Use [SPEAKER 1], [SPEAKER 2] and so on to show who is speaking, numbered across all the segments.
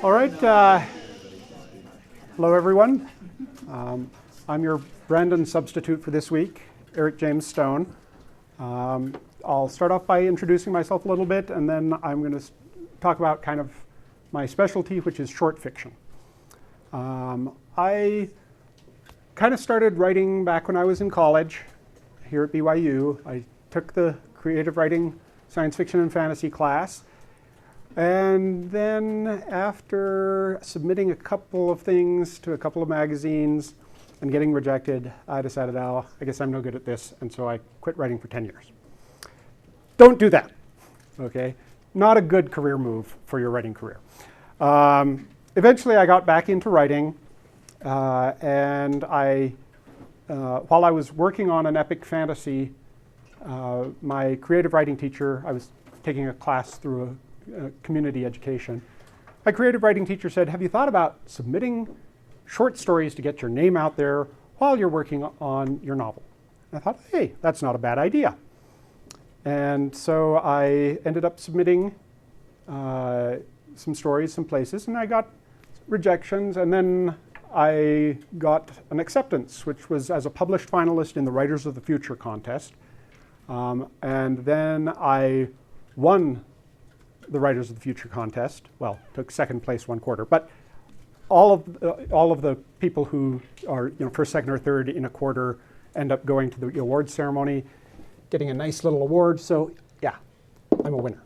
[SPEAKER 1] All right. Hello, everyone. I'm your Brandon substitute for this week, Eric James Stone. I'll start off by introducing myself a little bit, and then I'm going to talk about kind of my specialty, which is short fiction. I kind of started writing back when I was in college here at BYU. I took the creative writing, science fiction, and fantasy class. And then after submitting a couple of things to a couple of magazines and getting rejected, I decided, oh, I guess I'm no good at this. And so I quit writing for 10 years. Don't do that, okay? Not a good career move for your writing career. Eventually, I got back into writing. And while I was working on an epic fantasy, my creative writing teacher, I was taking a class through a community education. My creative writing teacher said, have you thought about submitting short stories to get your name out there while you're working on your novel? And I thought, hey, that's not a bad idea. And so I ended up submitting some stories, some places, and I got rejections, and then I got an acceptance, which was as a published finalist in the Writers of the Future contest. And then I won the Writers of the Future contest. Well, took second place one quarter, but all of the people who are first, second, or third in a quarter end up going to the awards ceremony, getting a nice little award. So yeah, I'm a winner.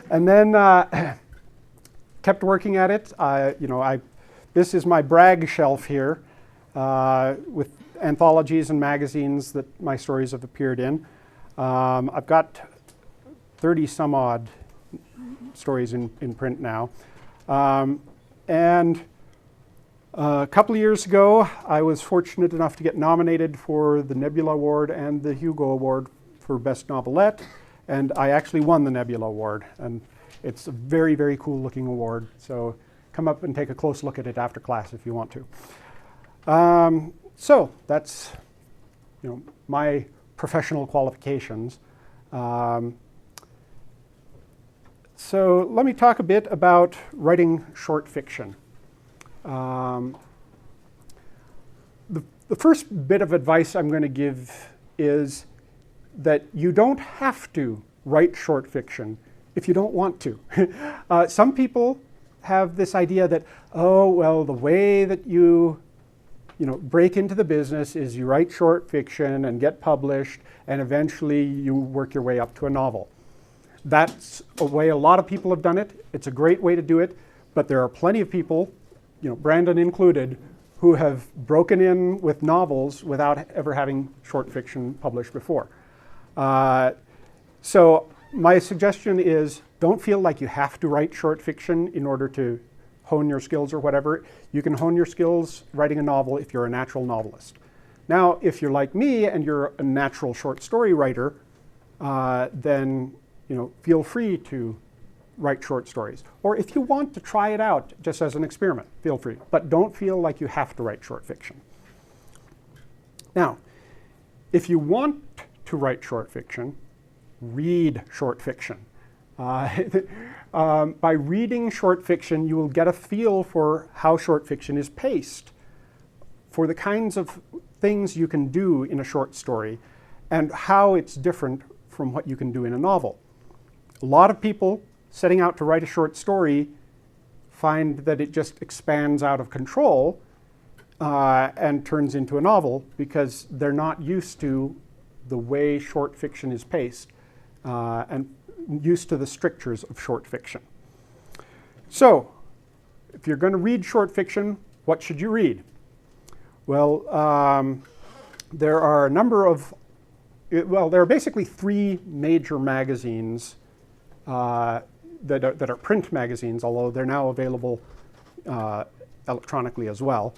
[SPEAKER 1] And then kept working at it. This is my brag shelf here with anthologies and magazines that my stories have appeared in. I've got 30 some odd stories in print now. And a couple of years ago, I was fortunate enough to get nominated for the Nebula Award and the Hugo Award for Best Novelette. And I actually won the Nebula Award. And it's a very, very cool looking award. So come up and take a close look at it after class if you want to. So that's my professional qualifications. So let me talk a bit about writing short fiction. The first bit of advice I'm going to give is that you don't have to write short fiction if you don't want to. Some people have this idea that, oh, well, the way that you break into the business is you write short fiction and get published, and eventually you work your way up to a novel. That's a way a lot of people have done it. It's a great way to do it, but there are plenty of people, Brandon included, who have broken in with novels without ever having short fiction published before. So my suggestion is don't feel like you have to write short fiction in order to hone your skills or whatever. You can hone your skills writing a novel if you're a natural novelist. Now, if you're like me and you're a natural short story writer, then feel free to write short stories. Or if you want to try it out just as an experiment, feel free. But don't feel like you have to write short fiction. Now, if you want to write short fiction, read short fiction. By reading short fiction, you will get a feel for how short fiction is paced, for the kinds of things you can do in a short story, and how it's different from what you can do in a novel. A lot of people setting out to write a short story find that it just expands out of control and turns into a novel because they're not used to the way short fiction is paced and used to the strictures of short fiction. So, if you're going to read short fiction, what should you read? Well, there are a number of, there are basically three major magazines that are print magazines, although they're now available electronically as well.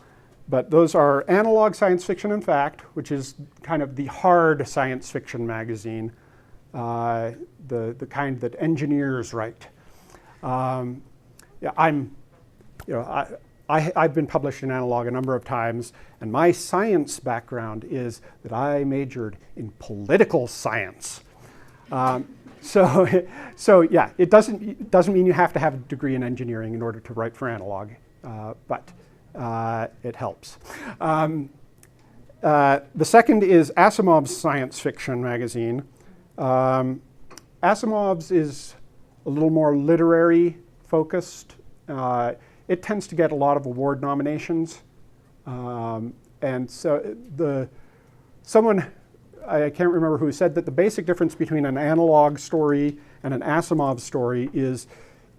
[SPEAKER 1] But those are Analog Science Fiction and Fact, which is kind of the hard science fiction magazine, the kind that engineers write. I've been published in Analog a number of times, and my science background is that I majored in political science. So yeah, it doesn't mean you have to have a degree in engineering in order to write for analog, but it helps. The second is Asimov's science fiction magazine. Asimov's is a little more literary focused. It tends to get a lot of award nominations. And so someone, I can't remember who said that the basic difference between an analog story and an Asimov story is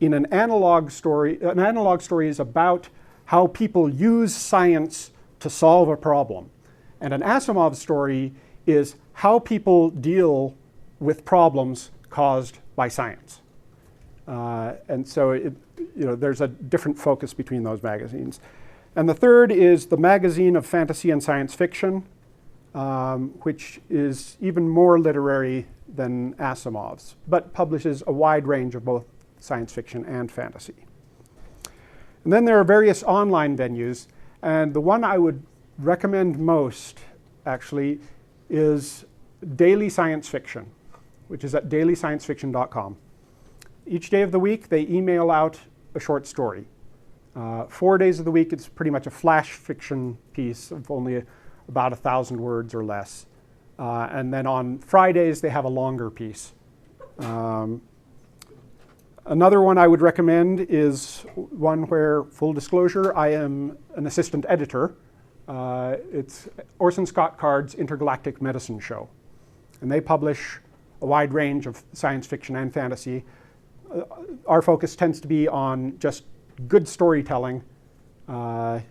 [SPEAKER 1] in an analog story is about how people use science to solve a problem. And an Asimov story is how people deal with problems caused by science. And so there's a different focus between those magazines. And the third is the Magazine of Fantasy and Science Fiction, which is even more literary than Asimov's, but publishes a wide range of both science fiction and fantasy. And then there are various online venues, and the one I would recommend most, actually, is Daily Science Fiction, which is at dailysciencefiction.com. Each day of the week, they email out a short story. 4 days of the week, it's pretty much a flash fiction piece of only about 1,000 words or less. And then on Fridays, they have a longer piece. Another one I would recommend is one where, full disclosure, I am an assistant editor. It's Orson Scott Card's Intergalactic Medicine Show. And they publish a wide range of science fiction and fantasy. Our focus tends to be on just good storytelling. Let's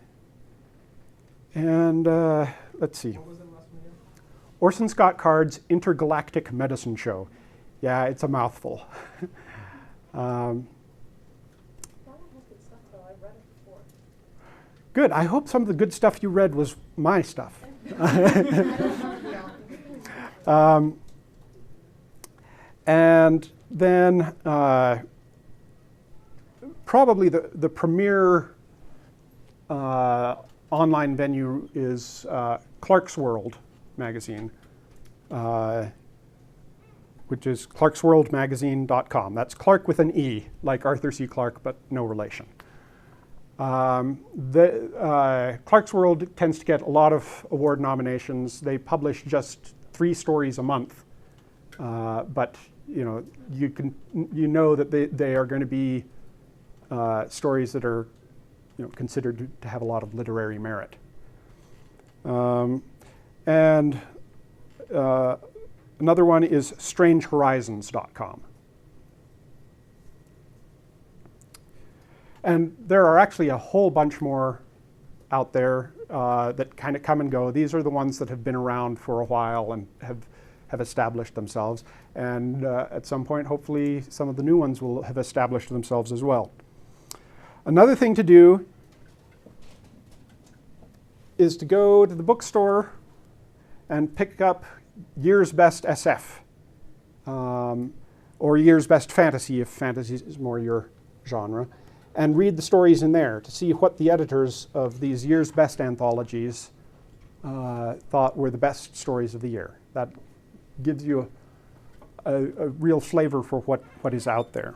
[SPEAKER 1] see.
[SPEAKER 2] What was the last one again?
[SPEAKER 1] Orson Scott Card's Intergalactic Medicine Show. Yeah, it's a mouthful.
[SPEAKER 3] That one has good stuff, though. I've read it before.
[SPEAKER 1] Good. I hope some of the good stuff you read was my stuff. And then probably the premier online venue is Clark's World magazine, which is clarksworldmagazine.com. That's Clark with an E, like Arthur C. Clarke, but no relation. Clark's World tends to get a lot of award nominations. They publish just 3 stories a month, but you know that they are going to be stories that are considered to have a lot of literary merit. And another one is strangehorizons.com. And there are actually a whole bunch more out there that kind of come and go. These are the ones that have been around for a while and have established themselves. And at some point, hopefully, some of the new ones will have established themselves as well. Another thing to do is to go to the bookstore and pick up Year's Best SF, or Year's Best Fantasy, if fantasy is more your genre, and read the stories in there to see what the editors of these Year's Best anthologies thought were the best stories of the year. That gives you a real flavor for what is out there.